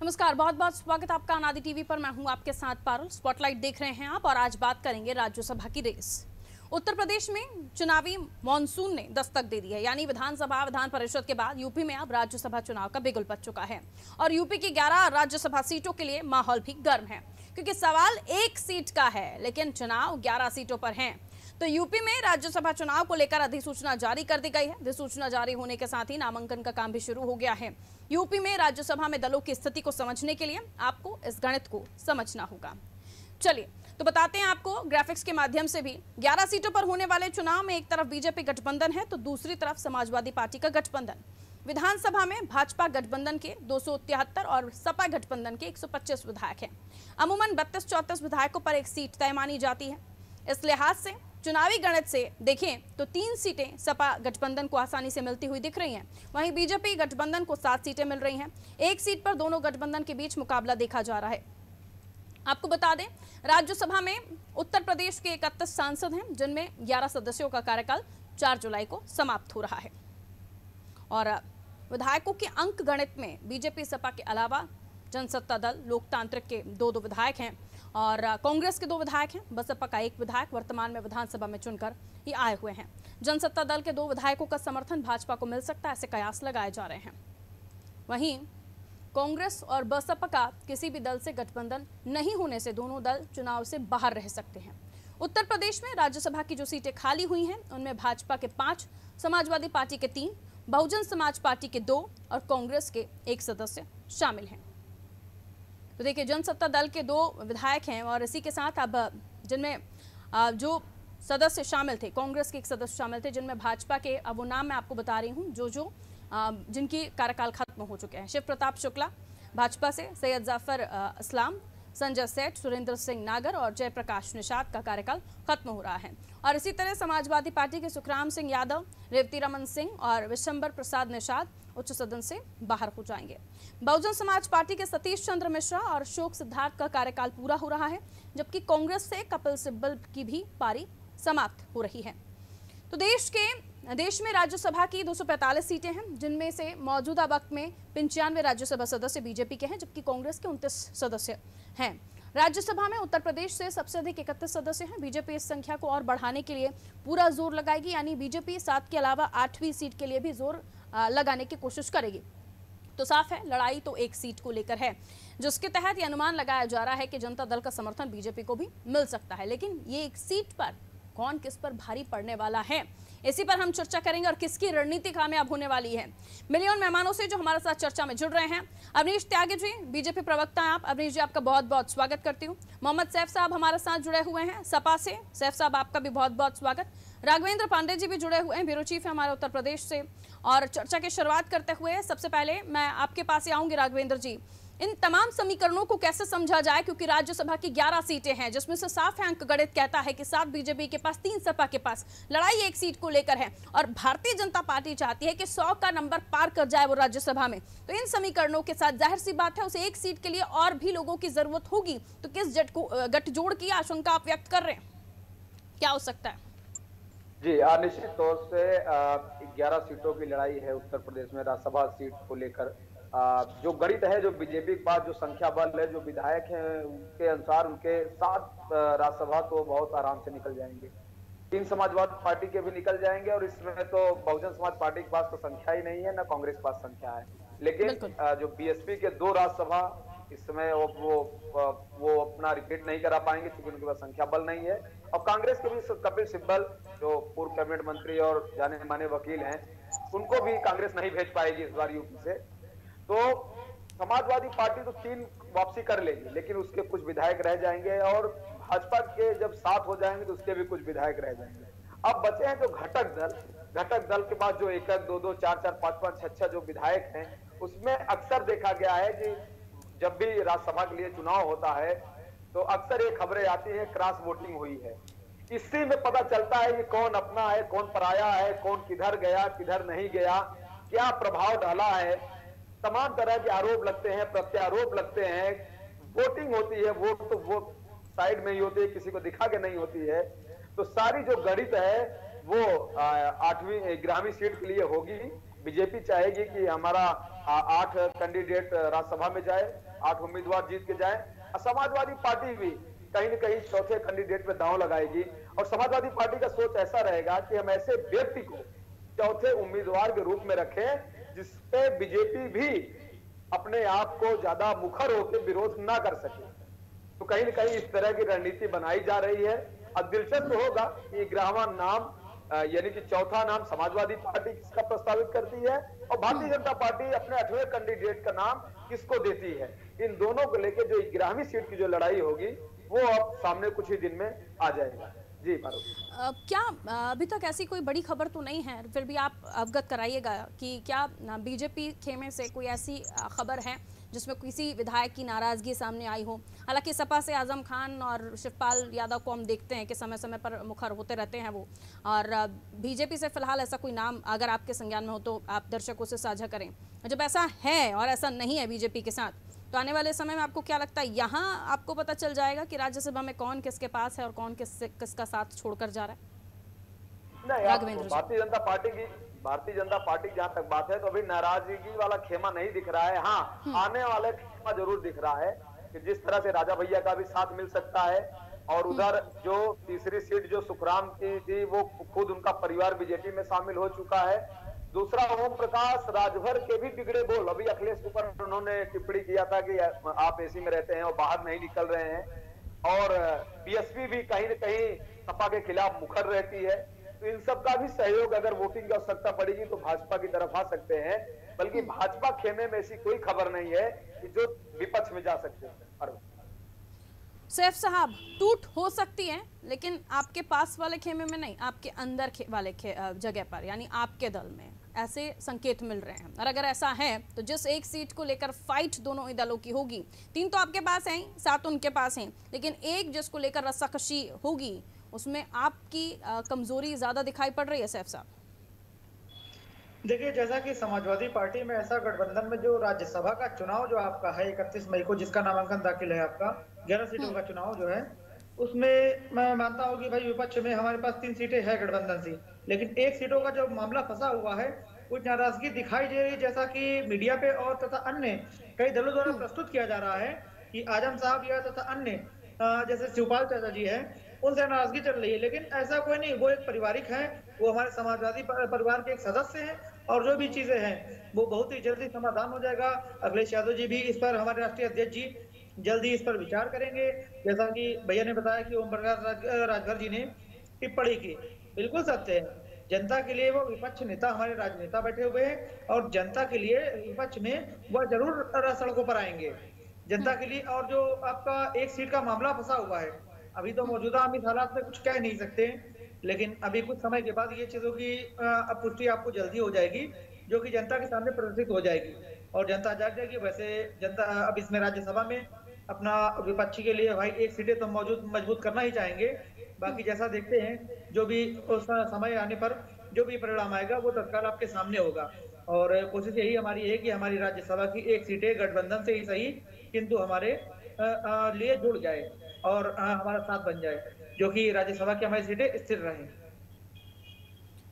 नमस्कार, बहुत बहुत स्वागत आपका अनादि टीवी पर। मैं हूं आपके साथ पारुल। स्पॉटलाइट देख रहे हैं आप और आज बात करेंगे राज्यसभा की रेस। उत्तर प्रदेश में चुनावी मॉनसून ने दस्तक दे दी है, यानी विधानसभा विधान परिषद के बाद यूपी में अब राज्यसभा चुनाव का बिगुल बज चुका है और यूपी की 11 राज्यसभा सीटों के लिए माहौल भी गर्म है, क्योंकि सवाल एक सीट का है लेकिन चुनाव 11 सीटों पर है। तो यूपी में राज्यसभा चुनाव को लेकर अधिसूचना जारी कर दी गई है। अधिसूचना जारी होने के साथ ही नामांकन का काम भी शुरू हो गया है। यूपी में राज्यसभा में दलों की स्थिति को समझने के लिए आपको इस गणित को समझना होगा। चलिए तो बताते हैं आपको ग्राफिक्स के माध्यम से भी। 11 सीटों पर होने वाले चुनाव में एक तरफ बीजेपी गठबंधन है तो दूसरी तरफ समाजवादी पार्टी का गठबंधन। विधानसभा में भाजपा गठबंधन के 273 और सपा गठबंधन के 125 विधायक हैं। अमूमन 32-34 विधायकों पर एक सीट तय मानी जाती है। इस लिहाज से चुनावी गणित से देखें तो 3 सीटें सपा गठबंधन को आसानी से मिलती हुई दिख रही हैं। वहीं बीजेपी गठबंधन को 7 सीटें मिल रही हैं। एक सीट पर दोनों गठबंधन के बीच मुकाबला देखा जा रहा है। आपको बता दें, राज्यसभा में उत्तर प्रदेश के 31 सांसद हैं, जिनमें 11 सदस्यों का कार्यकाल 4 जुलाई को समाप्त हो रहा है। और विधायकों के अंक गणित में बीजेपी सपा के अलावा जनसत्ता दल लोकतांत्रिक के 2 विधायक हैं और कांग्रेस के 2 विधायक हैं। बसपा का 1 विधायक वर्तमान में विधानसभा में चुनकर ये आए हुए हैं। जनसत्ता दल के 2 विधायकों का समर्थन भाजपा को मिल सकता है, ऐसे कयास लगाए जा रहे हैं। वहीं कांग्रेस और बसपा का किसी भी दल से गठबंधन नहीं होने से दोनों दल चुनाव से बाहर रह सकते हैं। उत्तर प्रदेश में राज्यसभा की जो सीटें खाली हुई हैं उनमें भाजपा के 5, समाजवादी पार्टी के 3, बहुजन समाज पार्टी के 2 और कांग्रेस के 1 सदस्य शामिल हैं। तो देखिए, जनसत्ता दल के 2 विधायक हैं और इसी के साथ अब जिनमें जो सदस्य शामिल थे, कांग्रेस के 1 सदस्य शामिल थे, जिनमें भाजपा के, अब वो नाम मैं आपको बता रही हूँ जो जिनकी कार्यकाल खत्म हो चुके हैं। शिव प्रताप शुक्ला भाजपा से, सैयद जाफर इस्लाम, संजय सेठ, सुरेंद्र सिंह नागर और जयप्रकाश निषाद का कार्यकाल खत्म हो रहा है। और इसी तरह समाजवादी पार्टी के सुखराम सिंह यादव, रेवती रमन सिंह और विशंबर प्रसाद निषाद उच्च सदन से बाहर हो जाएंगे। बहुजन समाज पार्टी के सतीश चंद्र मिश्रा और अशोक सिद्धार्थ का कार्यकाल पूरा हो रहा है, जबकि कांग्रेस से कपिल सिब्बल की भी पारी समाप्त हो रही है। तो देश में राज्यसभा की 245 सीटें हैं, जिनमें से मौजूदा वक्त में 95 राज्यसभा सदस्य बीजेपी के हैं, जबकि कांग्रेस के 29 सदस्य हैं। राज्यसभा में उत्तर प्रदेश से सबसे अधिक 31 सदस्य हैं। बीजेपी इस संख्या को और बढ़ाने के लिए पूरा जोर लगाएगी, यानी बीजेपी 7 के अलावा 8वीं सीट के लिए भी जोर लगाने की कोशिश करेगी। तो साफ है, लड़ाई तो एक सीट को लेकर है, जिसके तहत ये अनुमान लगाया जा रहा है कि जनता दल का समर्थन बीजेपी को भी मिल सकता है। लेकिन ये एक सीट पर कौन किस पर भारी पड़ने वाला है, इसी पर हम चर्चा करेंगे और किसकी रणनीति कामयाब होने वाली है। मिलियन मेहमानों से जो हमारे साथ चर्चा में जुड़ रहे हैं, अवनीश त्यागी जी, बीजेपी प्रवक्ता हैं आप। अवनीश जी, आपका बहुत बहुत स्वागत करती हूँ। मोहम्मद सैफ साहब हमारे साथ जुड़े हुए हैं सपा से। सैफ साहब, आपका भी बहुत बहुत स्वागत। राघवेंद्र पांडे जी भी जुड़े हुए हैं, ब्यूरो चीफ है हमारे उत्तर प्रदेश से। और चर्चा की शुरुआत करते हुए सबसे पहले मैं आपके पास ही आऊंगी। राघवेंद्र जी, इन तमाम समीकरणों को कैसे समझा जाए, क्योंकि राज्यसभा की 11 सीटें हैं, जिसमें से साफ है, अंक गणित कहता है कि 7 बीजेपी के पास, 3 सपा के पास। लड़ाई एक सीट को लेकर है और भारतीय जनता पार्टी चाहती है कि 100 का नंबर पार कर जाए वो राज्यसभा में। तो इन समीकरणों के साथ जाहिर सी बात है उसे एक सीट के लिए और भी लोगों की जरूरत होगी। तो किस गठजोड़ की आशंका आप व्यक्त कर रहे हैं, क्या हो सकता है? जी, निश्चित तौर से 11 सीटों की लड़ाई है उत्तर प्रदेश में राज्यसभा सीट को लेकर। जो गणित है, जो बीजेपी के पास जो संख्या बल है, जो विधायक हैं, उनके अनुसार उनके 7 राज्यसभा तो बहुत आराम से निकल जाएंगे। 3 समाजवादी पार्टी के भी निकल जाएंगे और इसमें तो बहुजन समाज पार्टी के पास तो संख्या ही नहीं है, ना कांग्रेस के पास संख्या है। लेकिन जो बीएसपी के 2 राज्यसभा इस समय वो अपना रिपीट नहीं करा पाएंगे, क्योंकि उनके पास संख्या बल नहीं है। और कांग्रेस के भी कपिल सिब्बल, जो पूर्व कैबिनेट मंत्री और जाने माने वकील हैं, उनको भी कांग्रेस नहीं भेज पाएगी इस बार यूपी से। तो समाजवादी पार्टी तो 3 वापसी कर लेगी, लेकिन उसके कुछ विधायक रह जाएंगे और भाजपा के जब 7 हो जाएंगे तो उसके भी कुछ विधायक रह जाएंगे। अब बचे हैं जो घटक दल के पास जो 1-1, 2-2, 4-4, 5-5, 6-6 जो विधायक हैं, उसमें अक्सर देखा गया है कि जब भी राज्यसभा के लिए चुनाव होता है तो अक्सर ये खबरें आती है क्रॉस वोटिंग हुई है। इसी में पता चलता है कि कौन अपना है, कौन पराया है, कौन किधर गया, किधर नहीं गया, क्या प्रभाव डाला है। तमाम तरह के आरोप लगते हैं, प्रत्यारोप लगते हैं। वोटिंग होती है, वोट तो वो साइड में ही होती है, किसी को दिखा के नहीं होती है। तो सारी जो गणित है वो 8वीं 11वीं सीट के लिए होगी। बीजेपी चाहेगी कि हमारा 8 कैंडिडेट राज्यसभा में जाए, 8 उम्मीदवार जीत के जाए। और समाजवादी पार्टी भी कहीं न कहीं चौथे कैंडिडेट पे दांव लगाएगी। और समाजवादी पार्टी का सोच ऐसा रहेगा कि हम ऐसे व्यक्ति को चौथे उम्मीदवार के रूप में रखें जिसपे बीजेपी भी अपने आप को ज्यादा मुखर होकर विरोध ना कर सके। तो कहीं न कहीं इस तरह की रणनीति बनाई जा रही है। अब दिलचस्प होगा कि 11वां नाम यानी कि चौथा नाम समाजवादी पार्टी किसका प्रस्तावित करती है और भारतीय जनता पार्टी अपने 8वें कैंडिडेट का नाम किसको देती है। इन दोनों को लेकर जो 11वीं सीट की जो लड़ाई होगी वो अब सामने कुछ ही दिन में आ जाएगा। जी क्या अभी तक ऐसी कोई बड़ी खबर तो नहीं है, फिर भी आप अवगत कराइएगा कि क्या बीजेपी खेमे से कोई ऐसी खबर है जिसमें किसी विधायक की नाराजगी सामने आई हो? हालांकि सपा से आजम खान और शिवपाल यादव को हम देखते हैं कि समय समय पर मुखर होते रहते हैं वो, और बीजेपी से फिलहाल ऐसा कोई नाम अगर आपके संज्ञान में हो तो आप दर्शकों से साझा करें। जब ऐसा है और ऐसा नहीं है बीजेपी के साथ, तो आने वाले समय में आपको क्या लगता है, यहाँ आपको पता चल जाएगा कि राज्यसभा में कौन किसके पास है और कौन किसका साथ छोड़कर जा रहा है? नहीं, भारतीय जनता पार्टी जहां तक बात है तो अभी नाराजगी वाला खेमा नहीं दिख रहा है। हाँ, आने वाला खेमा जरूर दिख रहा है कि जिस तरह से राजा भैया का भी साथ मिल सकता है। और उधर जो तीसरी सीट जो सुखराम की थी वो खुद उनका परिवार बीजेपी में शामिल हो चुका है। दूसरा, ओम प्रकाश राजभर के भी बिगड़े बोल अभी अखिलेश के ऊपर उन्होंने टिप्पणी किया था कि आप एसी में रहते हैं और बाहर नहीं निकल रहे हैं। और बीएसपी भी कहीं न कहीं सपा के खिलाफ मुखर रहती है। तो इन सब का भी सहयोग अगर वोटिंग की आवश्यकता पड़ेगी तो भाजपा की तरफ आ सकते हैं। बल्कि भाजपा खेमे में ऐसी कोई खबर नहीं है कि जो विपक्ष में जा सकते हैं। सैफ साहब, टूट हो सकती है लेकिन आपके पास वाले खेमे में नहीं, आपके अंदर वाले जगह पर, यानी आपके दल में ऐसे संकेत मिल रहे हैं। और अगर ऐसा है तो जिस एक सीट को लेकर फाइट दोनों ही दलों की होगी, 3 तो आपके पास हैं, 7 उनके पास हैं, लेकिन एक जिसको लेकर रस्साकशी होगी उसमें आपकी कमजोरी ज्यादा दिखाई पड़ रही है सैफ साहब? देखिए, जैसा कि समाजवादी पार्टी में ऐसा गठबंधन में जो राज्यसभा का चुनाव जो आपका है 31 मई को, जिसका नामांकन दाखिल है आपका, 11 सीटों का चुनाव जो है, उसमें मैं मानता हूँ कि भाई विपक्ष में हमारे पास 3 सीटें हैं गठबंधन से, लेकिन 1 सीटों का जो मामला फंसा हुआ है कुछ नाराजगी दिखाई दे रही है, जैसा कि मीडिया पे और तथा अन्य कई दलों द्वारा प्रस्तुत किया जा रहा है कि आजम साहब या तथा अन्य जैसे शिवपाल चाचा जी हैं उनसे नाराजगी चल रही है। लेकिन ऐसा कोई नहीं, वो एक पारिवारिक है, वो हमारे समाजवादी परिवार के एक सदस्य हैं और जो भी चीजें हैं वो बहुत ही जल्दी समाधान हो जाएगा। अखिलेश यादव जी भी इस पर, हमारे राष्ट्रीय अध्यक्ष जी जल्दी इस पर विचार करेंगे। जैसा कि भैया ने बताया कि ओम प्रकाश राजभर जी ने टिप्पणी की, बिल्कुल सत्य है। जनता के लिए वो विपक्ष नेता, हमारे राजनेता बैठे हुए हैं और जनता के लिए विपक्ष में वह जरूर सड़कों पर आएंगे जनता के लिए। और जो आपका 1 सीट का मामला फंसा हुआ है, अभी तो मौजूदा हम इस हालात में कुछ कह नहीं सकते, लेकिन अभी कुछ समय के बाद ये चीजों की पुष्टि आपको जल्दी हो जाएगी, जो कि जनता के सामने प्रदर्शित हो जाएगी और जनता जाग जाएगी। वैसे जनता अब इसमें राज्यसभा में अपना विपक्षी के लिए भाई 1 सीटें तो मजबूत करना ही चाहेंगे। बाकी जैसा देखते हैं, जो भी उस समय आने पर जो भी परिणाम आएगा वो तत्काल आपके सामने होगा। और कोशिश यही हमारी है कि हमारी राज्यसभा की 1 सीटें गठबंधन से ही सही किंतु हमारे लिए जुड़ जाए और हमारा साथ बन जाए, जो कि राज्यसभा की हमारी सीटें स्थिर रहें।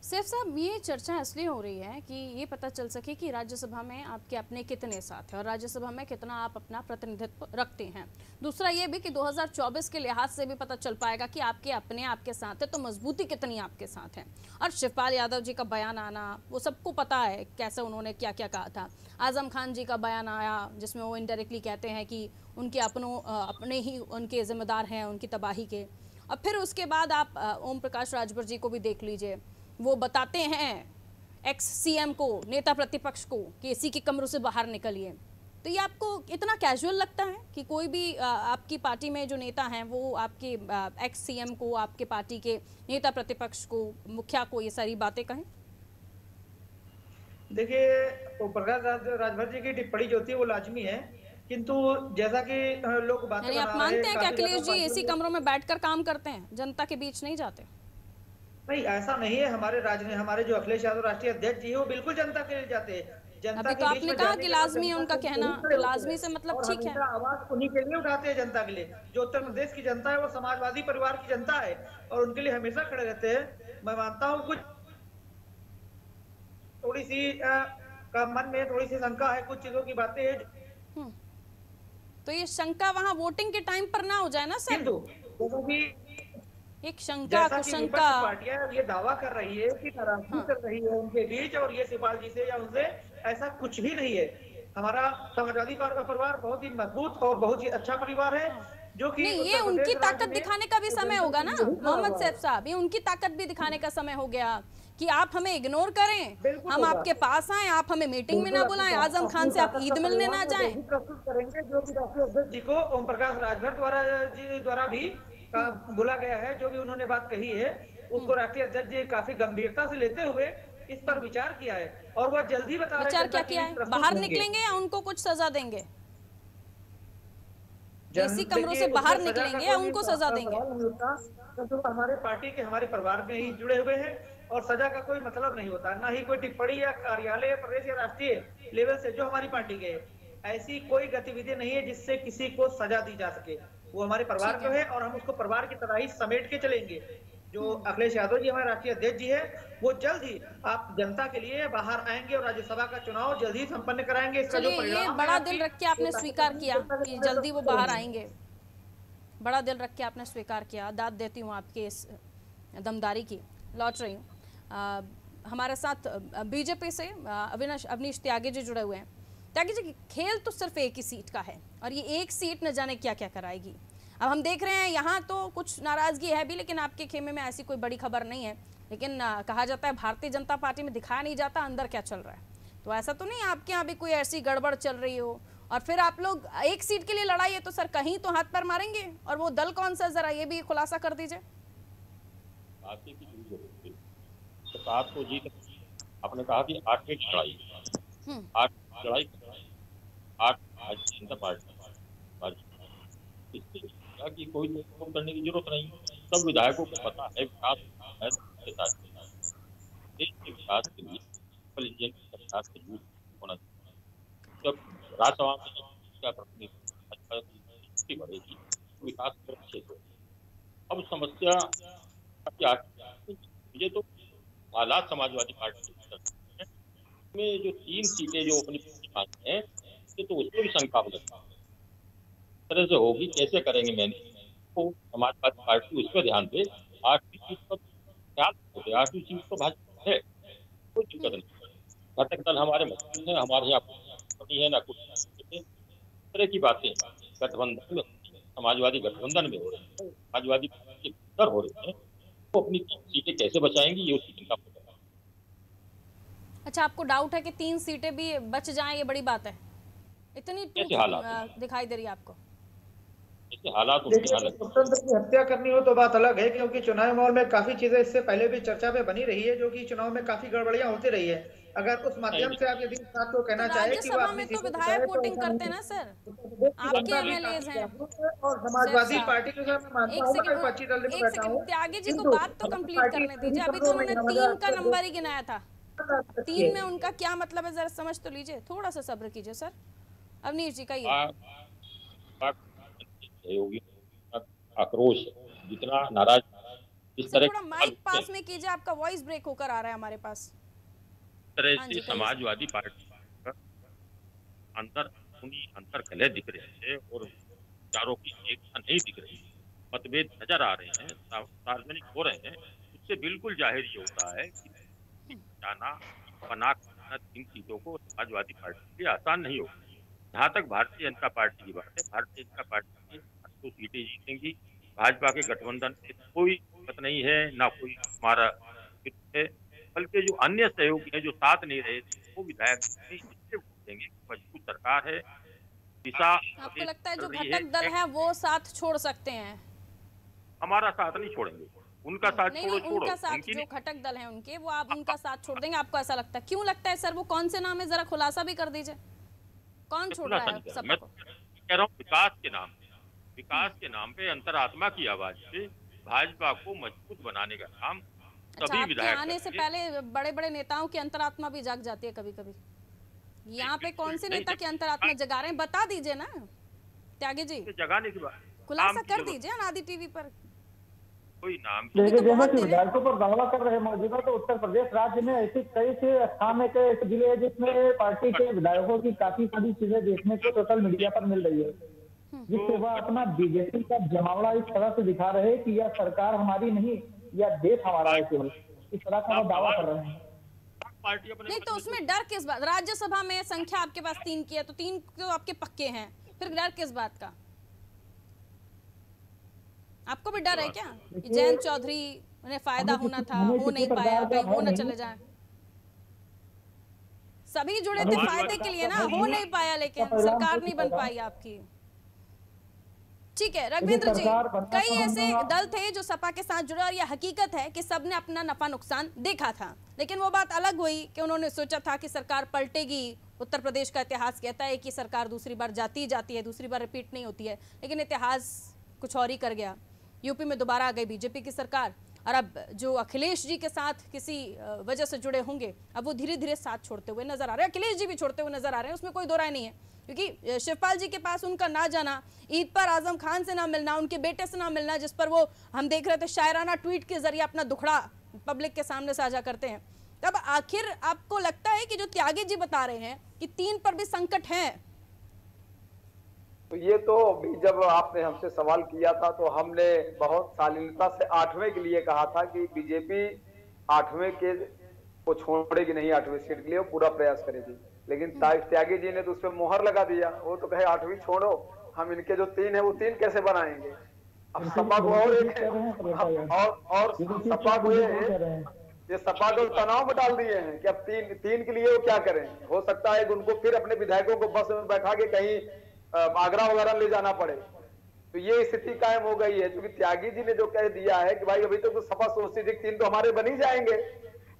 सैफ साहब, ये चर्चा इसलिए हो रही है कि ये पता चल सके कि राज्यसभा में आपके अपने कितने साथ हैं और राज्यसभा में कितना आप अपना प्रतिनिधित्व रखते हैं। दूसरा ये भी कि 2024 के लिहाज से भी पता चल पाएगा कि आपके अपने आपके साथ है तो मजबूती कितनी आपके साथ है। और शिवपाल यादव जी का बयान आना, वो सबको पता है कैसे उन्होंने क्या क्या कहा था। आजम खान जी का बयान आया जिसमें वो इनडायरेक्टली कहते हैं कि उनके अपने ही उनके जिम्मेदार हैं उनकी तबाही के। और फिर उसके बाद आप ओम प्रकाश राजभर जी को भी देख लीजिए, वो बताते हैं एक्स सीएम को, नेता प्रतिपक्ष को, कि इसी के कमरों से बाहर निकलिए। तो ये आपको इतना कैजुअल लगता है कि कोई भी आपकी पार्टी में जो नेता हैं वो आपके एक्स सीएम को, आपके पार्टी के नेता प्रतिपक्ष को, मुखिया को ये सारी बातें कहें? देखिए, ओम प्रकाश राजभर जी की टिप्पणी जो थी वो लाजमी है, किंतु जैसा कि लोग बातें आप मानते हैं कि अखिलेश जी इसी कमरों में बैठकर काम करते हैं, जनता के बीच नहीं जाते? नहीं, ऐसा नहीं है। हमारे जो अखिलेश यादव राष्ट्रीय अध्यक्ष जी वो बिल्कुल जनता के लिए जाते हैं। अभी तो आपने कहा कि लाजमी है उनका कहना, लाजमी से मतलब ठीक है, आवाज उन्हीं के लिए उठाते हैं जनता के लिए। जो उत्तर प्रदेश की जनता है वो समाजवादी परिवार की जनता है और उनके लिए हमेशा खड़े रहते हैं। मैं मानता हूँ कुछ थोड़ी सी का मन में थोड़ी सी शंका है, कुछ चीजों की बातें है। तो ये शंका वहाँ वोटिंग के टाइम पर ना हो जाए ना सर? हिंदू भी एक शंका जैसा कि कुशंका। विपक्ष पार्टियां ये दावा कर रही है कि नाराजगी चल रही है उनके बीच और ये शिवपाल जी से या उनसे, ऐसा कुछ भी नहीं है। हमारा समाजवादी परिवार बहुत ही मजबूत और बहुत ही अच्छा परिवार है, जो कि नहीं, ये उनकी ताकत दिखाने का भी समय होगा ना मोहम्मद सैफ साहब, ये उनकी ताकत भी दिखाने का समय हो गया कि आप हमें इग्नोर करें, हम आपके पास आए, आप हमें मीटिंग में ना बुलाएं, आजम खान से आप ईद मिलने ना जाएं। प्रस्तुत करेंगे जो कि राष्ट्रीय अध्यक्ष जी को ओम प्रकाश राजभर द्वारा भी बोला गया है, जो भी उन्होंने बात कही है उसको राष्ट्रीय अध्यक्ष जी काफी गंभीरता से लेते हुए इस पर विचार किया है और वह जल्दी बता रहे हैं। विचार क्या किया है? बाहर निकलेंगे या उनको कुछ सजा देंगे? एसी कमरों से बाहर निकलेंगे या उनको सजा देंगे? तो हमारे पार्टी के हमारे परिवार में ही जुड़े हुए हैं और सजा का कोई मतलब नहीं होता, ना ही कोई टिप्पणी या कार्यालय प्रदेश या राष्ट्रीय लेवल से जो हमारी पार्टी के ऐसी कोई गतिविधि नहीं है जिससे किसी को सजा दी जा सके। वो हमारे परिवार को है और हम उसको परिवार की तरह ही समेट के चलेंगे। जो अखिलेश यादव जी हमारे राष्ट्रीय अध्यक्ष जी है, वो जल्द ही आप जनता के लिए बाहर आएंगे और राज्यसभा का चुनाव जल्द ही संपन्न कराएंगे। इसका जो ये बड़ा दिल रख के आपने स्वीकार किया कि जल्दी वो बाहर आएंगे, बड़ा दिल रख के आपने स्वीकार किया, दाद देती हूँ आपके इस दमदारी की। लौट रही हूँ हमारे साथ बीजेपी से अवनीश त्यागी जी जुड़े हुए हैं। त्यागी जी, खेल तो सिर्फ एक ही सीट का है और ये एक सीट न जाने क्या क्या कराएगी। अब हम देख रहे हैं यहाँ तो कुछ नाराजगी है भी, लेकिन आपके खेमे में ऐसी कोई बड़ी खबर नहीं है। लेकिन कहा जाता है भारतीय जनता पार्टी में दिखाया नहीं जाता अंदर क्या चल रहा है, तो ऐसा तो नहीं आपके यहाँ भी कोई ऐसी गड़बड़ चल रही हो और फिर आप लोग एक सीट के लिए लड़ाई है तो सर कहीं तो हाथ पैर मारेंगे, और वो दल कौन सा, जरा ये भी खुलासा कर दीजिए। बात तो जी आपने कहा कि 8वीं लड़ाई, 8 लड़ाई 8 जनता पार्टी कि कोई फोन करने की जरूरत नहीं, सब विधायकों को पता है विकास देश के विकास के लिए सरकार से दूर होना चाहिए। जब राज्यसभा में बढ़ेगी तो विकास अच्छे से। अब समस्या ये तो हालात समाजवादी पार्टी में जो 3 सीटें जो अपनी पास हैं तो उसमें भी शंका हो सकती है तरह से होगी, कैसे करेंगे मैंने तो समाजवादी पार्टी उस पर ध्यान दे। 8वीं सीट पर ख्याल होते, 8वीं सीट तो भाजपा है, कोई दिक्कत नहीं। घटक दल हमारे मजबूत है, हमारे यहाँ नहीं है ना कुछ तरह की बातें गठबंधन में, समाजवादी गठबंधन में हो रही है, समाजवादी पार्टी के अंदर हो रही है, वो अपनी सीटें कैसे बचाएंगी ये उसकी चिंता। अच्छा, आपको डाउट है कि 3 सीटें भी बच जाएं, ये बड़ी बात है? इतनी दिखाई दे रही है आपको? हालात लोकतंत्र की हत्या करनी हो तो बात अलग है, क्योंकि चुनाव माहौल में काफी चीजें इससे पहले भी चर्चा में बनी रही है, जो कि चुनाव में काफी गड़बड़ियां होती रही है। अगर उस माध्यम से आप यदि इस बात को कहना चाहे कि राज्यसभा में तो विधायक वोटिंग करते हैं ना सर, आपके एमएलएज हैं और समाजवादी पार्टी के साथ मानता हूं मैं पक्षी दल में बैठा हूं। त्यागी जी को बात तो कंप्लीट करने दीजिए, अभी तो उन्होंने 3 का नंबर ही गिनाया था। 3 में उनका क्या मतलब है, जरा समझ तो लीजिए, थोड़ा सा सब्र कीजिए सर। अवनीश जी का ये आक्रोश जितना नाराज इस तरह थोड़ा माइक पास में कीजिए, आपका वॉइस ब्रेक होकर आ रहा है हमारे पास। तरह से समाजवादी पार्टी अंतर कलह दिख रहे हैं और चारों की एकता नहीं दिख रही, मतभेद नजर आ रहे हैं, सार्वजनिक हो रहे हैं। उससे बिल्कुल जाहिर ये होता है कि जाना बना 3 सीटों को समाजवादी पार्टी के आसान नहीं होगी। जहाँ तक भारतीय जनता पार्टी की बात है, भारतीय जनता पार्टी तो सीटें जीतेंगी, भाजपा के गठबंधन से कोई बात नहीं है, ना कोई हमारा है, बल्कि जो अन्य सहयोगी हैं जो साथ नहीं रहे वो विधायक देंगे। मजबूत सरकार है, दिशा। आपको लगता है जो घटक दल है वो साथ छोड़ सकते हैं? हमारा साथ नहीं छोड़ेंगे, उनका साथ छोड़ो। उनका साथ जो घटक दल है उनके, वो आप उनका साथ छोड़ देंगे? आपको ऐसा लगता है? क्यों लगता है सर? वो कौन से नाम है, जरा खुलासा भी कर दीजिए, कौन छोड़ रहा है सबको? मैं कह रहा हूँ विकास के नाम पे अंतरात्मा की आवाज से भाजपा को मजबूत बनाने का काम सभी विधायक आने से पहले बड़े बड़े नेताओं की अंतरात्मा भी जाग जाती है कभी कभी। यहाँ पे कौन से नेता की अंतरात्मा जगा रहे हैं, बता दीजिए ना त्यागी जी, जगाने की बात खुलासा कर दीजिए ना आदि टीवी पर। कोई नाम अभी देखिए तो जैसे बहुत कि दिन है। विधायकों पर दावा कर रहे मौजूदा, तो उत्तर प्रदेश राज्य में ऐसे कई से स्थान है, कई ऐसे जिले हैं जिसमें पार्टी के विधायकों की काफी सारी चीजें देखने को सोशल मीडिया पर मिल रही है, जिससे वह अपना बीजेपी का जमावड़ा इस तरह से दिखा रहे हैं कि यह सरकार हमारी नहीं, यह देश हमारा है केवल, इस तरह का वो दावा कर रहे हैं। पार्टी अपने नहीं तो उसमें डर किस बात? राज्यसभा में संख्या आपके पास 3 की है, तो 3 तो आपके पक्के हैं, फिर डर किस बात का? आपको भी डर है क्या कि जयंत चौधरी उन्हें फायदा होना था, हो नहीं पाया, कहीं वो न चले जाए? सभी जुड़े थे फायदे के लिए ना, हो नहीं पाया, लेकिन सरकार नहीं बन पाई आपकी। ठीक है रघवेंद्र जी, कई ऐसे दल थे जो सपा के साथ जुड़े और यह हकीकत है कि सबने अपना नफा नुकसान देखा था, लेकिन वो बात अलग हुई कि उन्होंने सोचा था कि सरकार पलटेगी। उत्तर प्रदेश का इतिहास कहता है कि सरकार दूसरी बार जाती है, दूसरी बार रिपीट नहीं होती है, लेकिन इतिहास कुछ और ही कर गया। यूपी में दोबारा आ गई बीजेपी की सरकार, और अब जो अखिलेश जी के साथ किसी वजह से जुड़े होंगे, अब वो धीरे धीरे साथ छोड़ते हुए नजर आ रहे हैं। अखिलेश जी भी छोड़ते हुए नजर आ रहे हैं, उसमें कोई दो राय नहीं है, क्योंकि शिवपाल जी के पास उनका ना जाना, ईद पर आजम खान से ना मिलना, उनके बेटे से ना मिलना, जिस पर वो हम देख रहे थे शायराना ट्वीट के जरिए अपना दुखड़ा पब्लिक के सामने साझा करते हैं। तब आखिर आपको लगता है कि जो त्यागी जी बता रहे हैं कि 3 पर भी संकट है? तो ये तो अभी जब आपने हमसे सवाल किया था तो हमने बहुत शालीनता से 8वें के लिए कहा था कि बीजेपी 8वें के को छोड़ेगी नहीं, 8वीं सीट के लिए वो पूरा प्रयास करेगी, लेकिन त्यागी जी ने तो उस पर मोहर लगा दिया। वो तो कहे 8वीं छोड़ो, हम इनके जो 3 है वो 3 कैसे बनाएंगे। अब सपा को और एक है, और सपा को ये सपा को तनाव में डाल दिए हैं कि अब 3 के लिए वो क्या करें। हो सकता है कि उनको फिर अपने विधायकों को बस में बैठा के कहीं आगरा वगैरह ले जाना पड़े। तो ये स्थिति कायम हो गई है, क्योंकि त्यागी जी ने जो कह दिया है कि भाई अभी तो सपा सोचती थी 3 तो हमारे बन ही जाएंगे,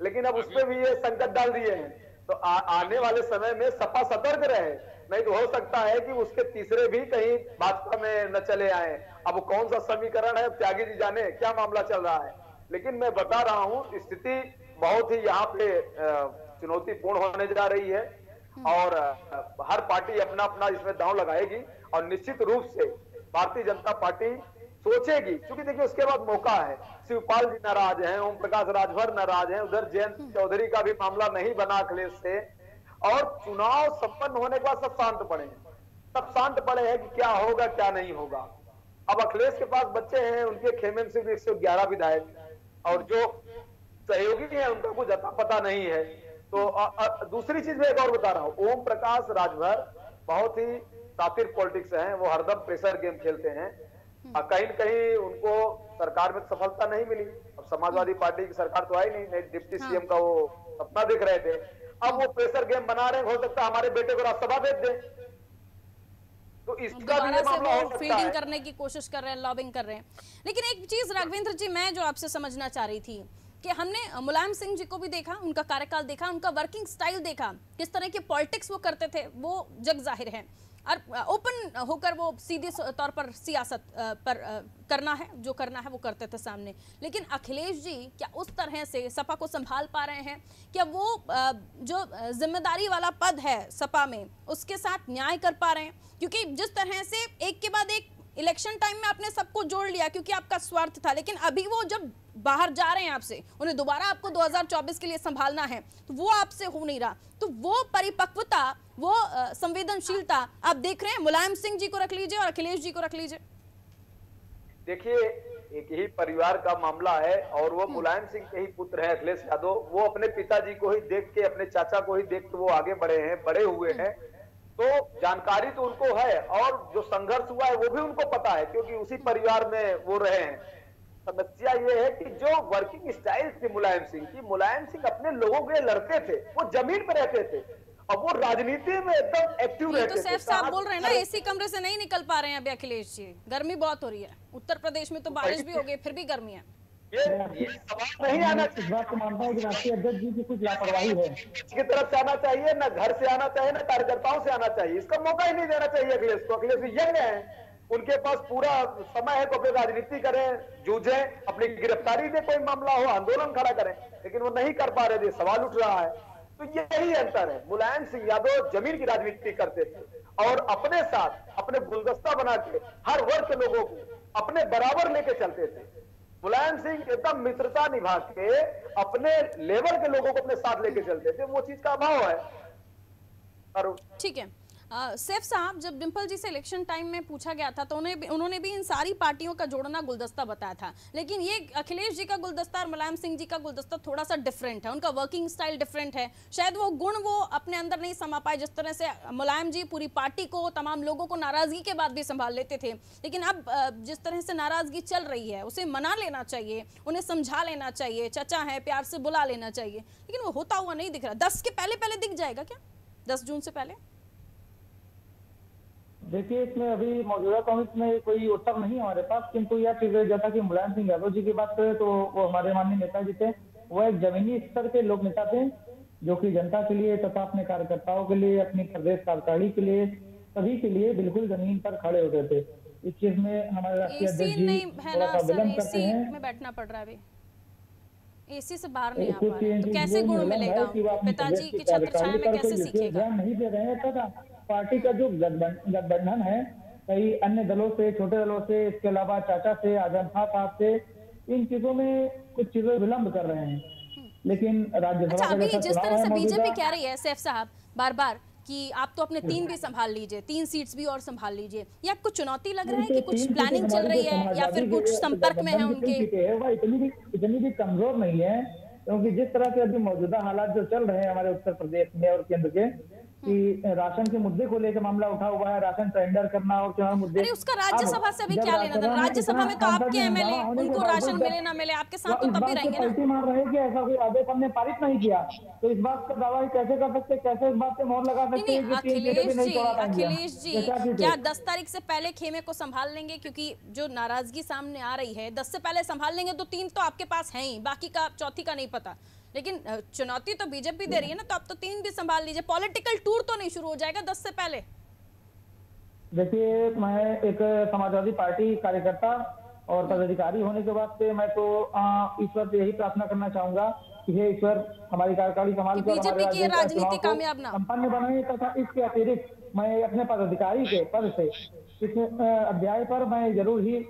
लेकिन अब उसपे भी ये संकट डाल दिए हैं। तो आने वाले समय में सपा सतर्क रहे, नहीं तो हो सकता है कि उसके तीसरे भी कहीं भाजपा में न चले आए। अब कौन सा समीकरण है त्यागी जी जाने, क्या मामला चल रहा है, लेकिन मैं बता रहा हूं स्थिति बहुत ही यहाँ पे चुनौतीपूर्ण होने जा रही है, और हर पार्टी अपना अपना इसमें दांव लगाएगी, और निश्चित रूप से भारतीय जनता पार्टी सोचेगी, क्योंकि देखिए उसके बाद मौका है। शिवपाल जी नाराज हैं, ओम प्रकाश राजभर नाराज हैं, उधर जयंत चौधरी का भी मामला नहीं बना अखिलेश से, और चुनाव संपन्न होने के बाद सब शांत पड़े हैं, सब शांत पड़े हैं कि क्या होगा क्या नहीं होगा। अब अखिलेश के पास बच्चे हैं, उनके खेमे में सिर्फ 111 विधायक, और जो सहयोगी हैं उनका कुछ अता पता नहीं है। तो दूसरी चीज मैं एक और बता रहा हूं, ओम प्रकाश राजभर बहुत ही शातिर पॉलिटिक्स हैं, वो हरदम प्रेशर गेम खेलते हैं, कहीं न कहीं उनको सरकार में सफलता नहीं मिली। अब समाजवादी पार्टी की सरकार तो आई नहीं, डिप्टी सीएम का वो सपना देख रहे थे, अब वो प्रेशर गेम बना रहे हैं, हो सकता है हमारे बेटे को राज्यसभा भेज दें, तो इसका भी मामला हो सकता है। फील्डिंग करने की कोशिश कर रहे हैं, लॉबिंग कर रहे हैं। लेकिन एक चीज राघवेंद्र जी मैं जो आपसे समझना चाह रही थी कि हमने मुलायम सिंह जी को भी देखा, उनका कार्यकाल देखा, उनका वर्किंग स्टाइल देखा, किस तरह के पॉलिटिक्स वो करते थे, वो जग जाहिर है, और ओपन होकर वो सीधे तौर पर सियासत पर करना है जो करना है वो करते थे सामने। लेकिन अखिलेश जी क्या उस तरह से सपा को संभाल पा रहे हैं? क्या वो जो जिम्मेदारी वाला पद है सपा में उसके साथ न्याय कर पा रहे हैं? क्योंकि जिस तरह से एक के बाद एक इलेक्शन टाइम में आपने सबको जोड़ लिया क्योंकि आपका स्वार्थ था, लेकिन अभी वो जब बाहर जा रहे हैं आपसे, उन्हें दोबारा आपको 2024 के लिए संभालना है, तो वो आपसे हो नहीं रहा। तो वो परिपक्वता, वो संवेदनशीलता आप देख रहे हैं? मुलायम सिंह जी को रख लीजिए और अखिलेश जी को रख लीजिए। देखिए एक ही परिवार का मामला है, और वो मुलायम सिंह के ही पुत्र हैं अखिलेश यादव। वो अपने पिताजी को ही देख के, अपने चाचा को ही देख के वो आगे बढ़े हैं, बड़े हुए हैं, तो जानकारी तो उनको है, और जो संघर्ष हुआ है वो भी उनको पता है, क्योंकि उसी परिवार में वो रहे हैं। समस्या ये है कि जो वर्किंग स्टाइल थी मुलायम सिंह की, मुलायम सिंह अपने लोगों के लिए लड़ते थे, वो जमीन पर रहते थे, अब वो राजनीति में एकदम एक्टिव रहते थे। तो सैफ साहब बोल रहे हैं ना एसी कमरे से नहीं निकल पा रहे हैं अभी अखिलेश जी, गर्मी बहुत हो रही है। उत्तर प्रदेश में तो बारिश भी हो गई, फिर भी गर्मी है। ये सवाल नहीं आना चाहिए, इस बात को मानता है कि राष्ट्रीय अध्यक्ष जी की कुछ लापरवाही है, की तरफ से आना चाहिए, ना घर से आना चाहिए, ना कार्यकर्ताओं से आना चाहिए। इसका मौका ही नहीं देना चाहिए अखिलेश को। अखिलेश यंग है, उनके पास पूरा समय है, तो अपनी राजनीति करें, जूझें, अपनी गिरफ्तारी दे, कोई मामला हो आंदोलन खड़ा करें, लेकिन वो नहीं कर पा रहे थे, सवाल उठ रहा है। तो यही अंतर है। मुलायम सिंह यादव जमीन की राजनीति करते थे और अपने साथ अपने गुलदस्ता बना के हर वर्ग के लोगों को अपने बराबर लेके चलते थे। मुलायम सिंह एकदम मित्रता निभा के अपने लेवल के लोगों को अपने साथ लेके चलते थे, वो चीज का अभाव है। और ठीक है, सैफ साहब, जब डिम्पल जी से इलेक्शन टाइम में पूछा गया था तो उन्होंने भी इन सारी पार्टियों का जोड़ना गुलदस्ता बताया था, लेकिन ये अखिलेश जी का गुलदस्ता और मुलायम सिंह जी का गुलदस्ता थोड़ा सा डिफरेंट है, उनका वर्किंग स्टाइल डिफरेंट है, शायद वो गुण वो अपने अंदर नहीं समा पाए जिस तरह से मुलायम जी पूरी पार्टी को, तमाम लोगों को नाराजगी के बाद भी संभाल लेते थे। लेकिन अब जिस तरह से नाराजगी चल रही है उसे मना लेना चाहिए, उन्हें समझा लेना चाहिए, चचा है प्यार से बुला लेना चाहिए, लेकिन वो होता हुआ नहीं दिख रहा। 10 के पहले दिख जाएगा क्या, 10 जून से पहले? देखिए, इसमें अभी मौजूदा कांग्रेस में कोई उत्तर नहीं है हमारे पास, किंतु यह चीज जैसा कि मुलायम सिंह यादव जी की बात करें तो वो हमारे माननीय नेता जी थे, वो एक जमीनी स्तर के लोक नेता थे जो कि जनता के लिए तथा अपने कार्यकर्ताओं के लिए, अपनी प्रदेश कार्यकारिणी के लिए, सभी के लिए बिल्कुल जमीन पर खड़े होते थे। इस चीज में हमारे राष्ट्रीय अध्यक्ष जी थोड़ा सा विलंब करते हैं, में बैठना पड़ रहा है, एसी से बाहर नहीं आ पा रहे, तो कैसे गुण मिलेगा? पिताजी की छत्रछाया में कैसे सीखेगा? नहीं दे रहे हैं तथा पार्टी का जो गठबंधन है कई अन्य दलों से, छोटे दलों से, इसके अलावा चाचा से, आजम खान साहब से, इन चीजों में कुछ चीजें विलंब कर रहे हैं। लेकिन राज्यसभा अच्छा, अभी का जिस तरह से बीजेपी कह रही है सैफ साहब बार बार कि आप तो अपने 3 भी संभाल लीजिए, 3 सीट्स भी और संभाल लीजिए, या कुछ चुनौती लग रहा है कि कुछ प्लानिंग चल रही है या फिर कुछ संपर्क में है उनके? इतनी भी कमजोर नहीं है, क्योंकि जिस तरह से अभी मौजूदा हालात जो चल रहे हैं हमारे उत्तर प्रदेश में और केंद्र के, कि राशन के मुद्दे को लेकर मामला उठा हुआ है, राशन टेंडर करना और चुनाव मुद्दे। अरे उसका राज्यसभा से भी क्या लेना था? राज्यसभा में तो आपके एमएलए, उनको राशन मिले ना मिले आपके साथ तो तब भी रहेंगे ना। पलटी मार रहे हैं कि ऐसा कोई आदेश हमने पारित नहीं किया, तो इस बात का दावा कैसे कर सकते, कैसे इस बात पे मोहर लगा सकते हैं? अखिलेश जी क्या 10 तारीख से पहले खेमे को संभाल लेंगे? क्योंकि जो नाराजगी सामने आ रही है 10 से पहले संभाल लेंगे तो 3 तो आपके पास है ही, बाकी का चौथी का नहीं पता, लेकिन चुनौती तो बीजेपी दे रही है ना, तो आप तो 3 भी संभाल लीजिए। पॉलिटिकल टूर तो नहीं शुरू हो जाएगा 10 से पहले? देखिए, मैं एक समाजवादी पार्टी कार्यकर्ता और पदाधिकारी होने के बाद से मैं तो ईश्वर से यही प्रार्थना करना चाहूंगा कि हे ईश्वर, हमारी कार्यकारिणी संभाल कर बीजेपी की राजनीति कामयाब ना संपन्न बनाए, तथा इसके अतिरिक्त मैं अपने पदाधिकारी के पद से इस अध्याय पर मैं जरूर ही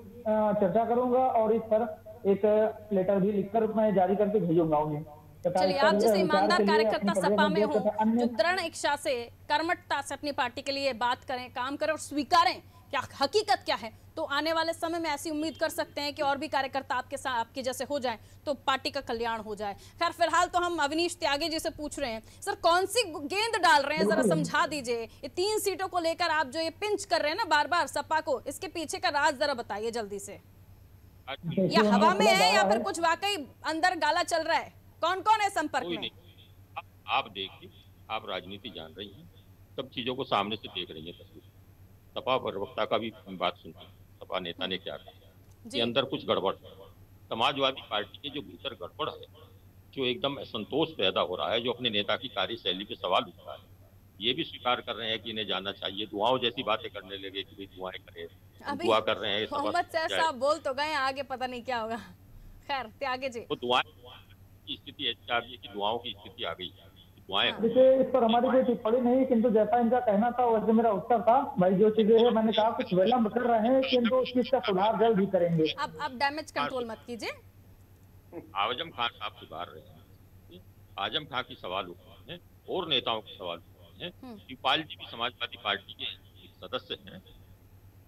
चर्चा करूंगा और इस पर एक लेटर भी लिखकर मैं जारी करके भेजूंगा उन्हें। चलिए, आप जैसे ईमानदार कार्यकर्ता सपा में हो, जो दृढ़ इच्छा से, कर्मठता से अपनी पार्टी के लिए बात करें, काम करें और स्वीकारें क्या हकीकत क्या है, तो आने वाले समय में ऐसी उम्मीद कर सकते हैं कि और भी कार्यकर्ता आपके साथ आपके जैसे हो जाए तो पार्टी का कल्याण हो जाए। खैर, फिलहाल तो हम अवनीश त्यागी जी से पूछ रहे हैं, सर कौन सी गेंद डाल रहे हैं, जरा समझा दीजिए। ये 3 सीटों को लेकर आप जो ये पिंच कर रहे हैं ना बार बार सपा को, इसके पीछे का राज जरा बताइए जल्दी से। या हवा में है या फिर कुछ वाकई अंदर गाला चल रहा है? कौन कौन है संपर्क में? आप देखिए, आप राजनीति जान रही हैं, सब चीजों को सामने से देख रही हैं तस्वीर। सपा प्रवक्ता का भी बात सुनती है, सपा नेता ने क्या कहा कि अंदर कुछ गड़बड़ है। समाजवादी पार्टी के जो भीतर गड़बड़ है, जो एकदम असंतोष पैदा हो रहा है, जो अपने नेता की कार्यशैली पे सवाल उठ रहा है, ये भी स्वीकार कर रहे हैं कि इन्हें जाना चाहिए। दुआओं जैसी बातें करने लगे कि भाई दुआएं करें, दुआ कर रहे हैं। मोहम्मद सैफ साहब बोल तो गए, आगे पता नहीं क्या होगा। खैर, त्यागे जी, वो दुआएं की स्थिति ऐसी आ गई कि दुआओं की स्थिति आ गई। दुआएं देखिए, इस पर हमारी कोई टिप्पणी नहीं, किंतु जैसा इनका कहना था वैसे मेरा उत्तर था। भाई जो चीजें है, मैंने कहा कुछ विलंब कर रहे हैं, किंतु उस चीज का सुधार जल्द ही करेंगे। अब डैमेज कंट्रोल मत कीजिए। आजम खान साहब सुधार रहे हैं, आजम खान की सवाल उठ रहे हैं और नेताओं के सवाल उठ रहे हैं। शिवपाल जी भी समाजवादी पार्टी के सदस्य हैं,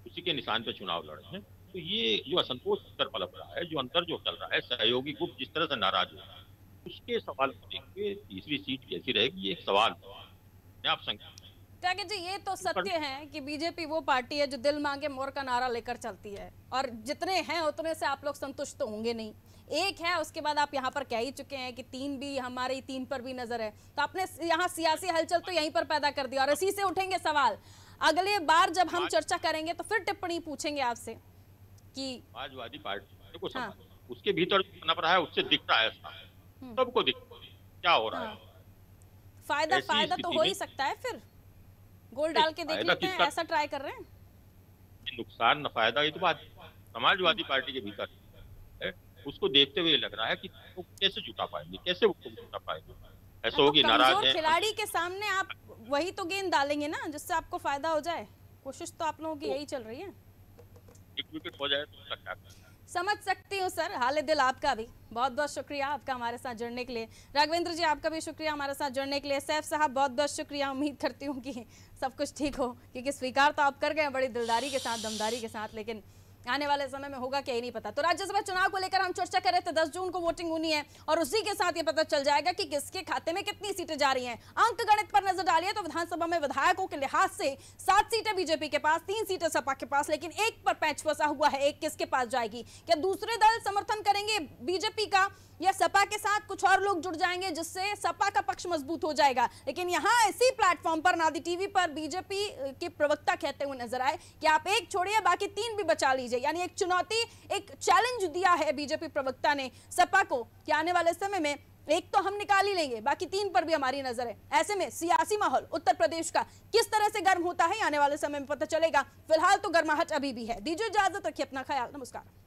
उसी के निशान पे चुनाव लड़े हैं। तो ये जो असंतोष अंतर पलप रहा है, जो अंतर जो चल रहा है, सहयोगी गुट जिस तरह से नाराज हो रहा है, उसके सवाल को देखते तीसरी सीट कैसी रहेगी, एक सवाल आप त्यागे जी, ये तो सत्य है कि बीजेपी वो पार्टी है जो दिल मांगे मोर का नारा लेकर चलती है, और जितने हैं उतने से आप लोग संतुष्ट तो होंगे नहीं। एक है, उसके बाद आप यहाँ पर कह ही चुके हैं कि 3 भी, हमारी 3 पर भी नजर है, तो आपने यहाँ सियासी हलचल तो यहीं पर पैदा कर दिया और इसी से उठेंगे सवाल। अगले बार जब हम चर्चा करेंगे तो फिर टिप्पणी पूछेंगे आपसे कि समाजवादी पार्टी को उसके भीतर बना रहा है, उससे दिख रहा है, सबको दिख क्या हो रहा है। फायदा तो हो ही सकता है, फिर गोल डाल के देख लेते हैं, ऐसा ट्राई कर रहे हैं। नुकसान न फायदा, ये तो बात समाजवादी पार्टी के भीतर है, उसको देखते हुए लग रहा है कि वो कैसे जुटा पाएंगे, कैसे वो जुटा पाएंगे। ऐसा होगी नाराज है खिलाड़ी के सामने, आप वही तो गेंद डालेंगे ना जिससे आपको फायदा हो जाए। कोशिश तो आप लोगों की यही चल रही है। एक विकेट हो जाए तो क्या? समझ सकती हूँ सर, हाल दिल आपका भी बहुत बहुत शुक्रिया आपका हमारे साथ जुड़ने के लिए। राघवेंद्र जी आपका भी शुक्रिया हमारे साथ जुड़ने के लिए। सैफ साहब बहुत बहुत शुक्रिया, उम्मीद करती हूँ कि सब कुछ ठीक हो, क्योंकि स्वीकार तो आप कर गए बड़ी दिलदारी के साथ, दमदारी के साथ, लेकिन आने वाले समय में होगा क्या ही नहीं पता। तो राज्यसभा चुनाव को लेकर हम चर्चा कर रहे थे, 10 जून को वोटिंग होनी है और उसी के साथ ये पता चल जाएगा कि किसके खाते में कितनी सीटें जा रही हैं। अंक गणित पर नजर डालिए तो विधानसभा में विधायकों के लिहाज से 7 सीटें बीजेपी के पास, 3 सीटें सपा के पास, लेकिन एक पर पैंच फंसा हुआ है, एक किसके पास जाएगी? क्या दूसरे दल समर्थन करेंगे बीजेपी का या सपा के साथ कुछ और लोग जुड़ जाएंगे जिससे सपा का पक्ष मजबूत हो जाएगा? लेकिन यहाँ इसी प्लेटफॉर्म पर नादी टीवी पर बीजेपी के प्रवक्ता कहते हुए नजर आए कि आप एक छोड़िए बाकी 3 भी बचा लीजिए, यानी एक चुनौती, एक चैलेंज दिया है बीजेपी प्रवक्ता ने सपा को कि आने वाले समय में एक तो हम निकाल ही लेंगे, बाकी 3 पर भी हमारी नजर है। ऐसे में सियासी माहौल उत्तर प्रदेश का किस तरह से गर्म होता है आने वाले समय में पता चलेगा। फिलहाल तो गर्माहट अभी भी है। दीजिए इजाजत, रखिए अपना ख्याल, नमस्कार।